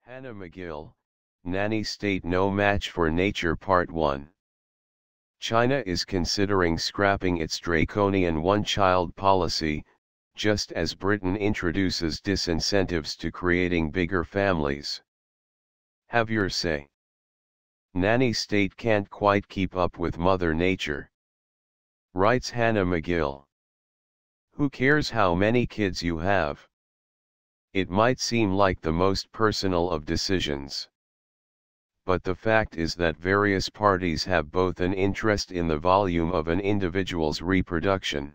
Hannah McGill, Nanny State No Match for Nature Part 1. China is considering scrapping its draconian one-child policy, just as Britain introduces disincentives to creating bigger families. Have your say. Nanny State can't quite keep up with Mother Nature, writes Hannah McGill. Who cares how many kids you have? It might seem like the most personal of decisions. But the fact is that various parties have both an interest in the volume of an individual's reproduction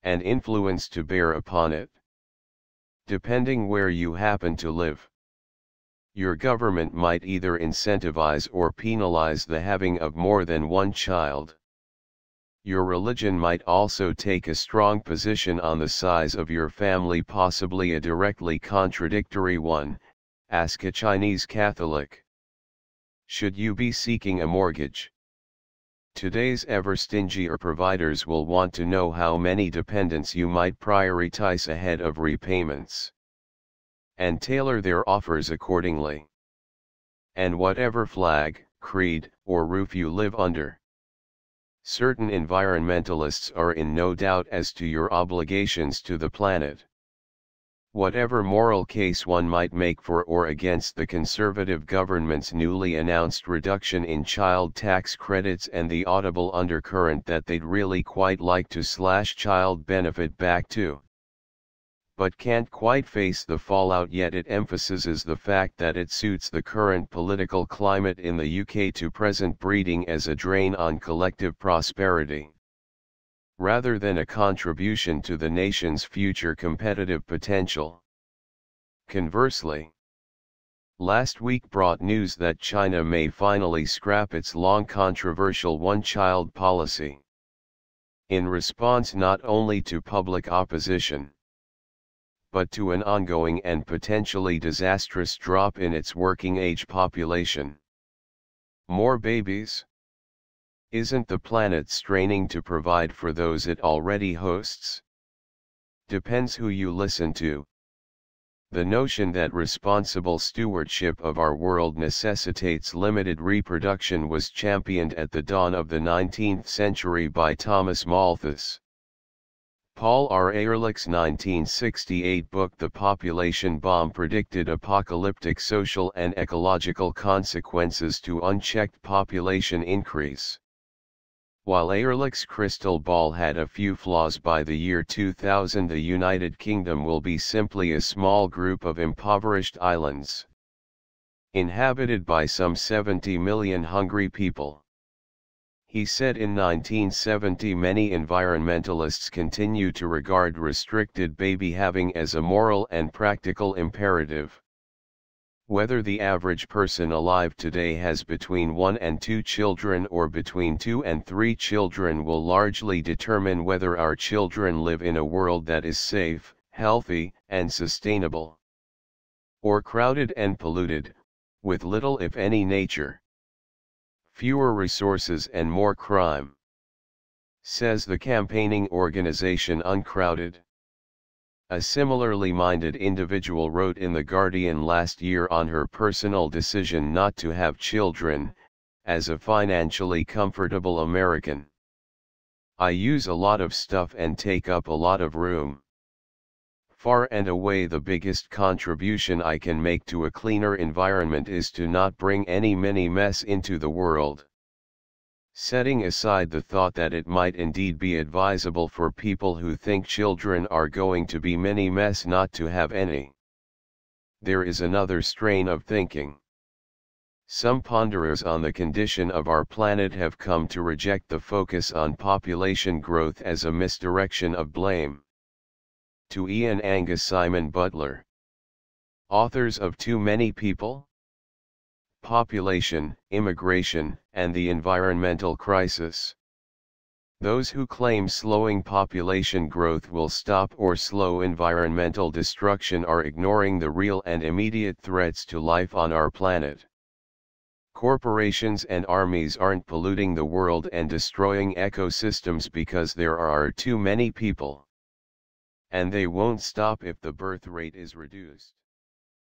and influence to bear upon it. Depending where you happen to live, your government might either incentivize or penalize the having of more than one child. Your religion might also take a strong position on the size of your family, possibly a directly contradictory one. Ask a Chinese Catholic. Should you be seeking a mortgage? Today's ever stingier providers will want to know how many dependents you might prioritize ahead of repayments, and tailor their offers accordingly. And whatever flag, creed, or roof you live under, certain environmentalists are in no doubt as to your obligations to the planet. Whatever moral case one might make for or against the conservative government's newly announced reduction in child tax credits and the audible undercurrent that they'd really quite like to slash child benefit back too, but can't quite face the fallout yet, it emphasizes the fact that it suits the current political climate in the UK to present breeding as a drain on collective prosperity, rather than a contribution to the nation's future competitive potential. Conversely, last week brought news that China may finally scrap its long controversial one-child policy, in response not only to public opposition, but to an ongoing and potentially disastrous drop in its working-age population. More babies? Isn't the planet straining to provide for those it already hosts? Depends who you listen to. The notion that responsible stewardship of our world necessitates limited reproduction was championed at the dawn of the 19th century by Thomas Malthus. Paul R. Ehrlich's 1968 book The Population Bomb predicted apocalyptic social and ecological consequences to unchecked population increase. While Ehrlich's crystal ball had a few flaws, by the year 2000 the United Kingdom will be simply a small group of impoverished islands, inhabited by some 70 million hungry people. He said in 1970 many environmentalists continue to regard restricted baby having as a moral and practical imperative. Whether the average person alive today has between 1 and 2 children or between 2 and 3 children will largely determine whether our children live in a world that is safe, healthy, and sustainable, or crowded and polluted, with little if any nature, fewer resources and more crime, says the campaigning organization Uncrowded. A similarly minded individual wrote in The Guardian last year on her personal decision not to have children. As a financially comfortable American, I use a lot of stuff and take up a lot of room. Far and away the biggest contribution I can make to a cleaner environment is to not bring any mini mess into the world. Setting aside the thought that it might indeed be advisable for people who think children are going to be mini mess not to have any, there is another strain of thinking. Some ponderers on the condition of our planet have come to reject the focus on population growth as a misdirection of blame. To Ian Angus, Simon Butler, authors of Too Many People, Population, Immigration, and the Environmental Crisis. Those who claim slowing population growth will stop or slow environmental destruction are ignoring the real and immediate threats to life on our planet. Corporations and armies aren't polluting the world and destroying ecosystems because there are too many people. And they won't stop if the birth rate is reduced.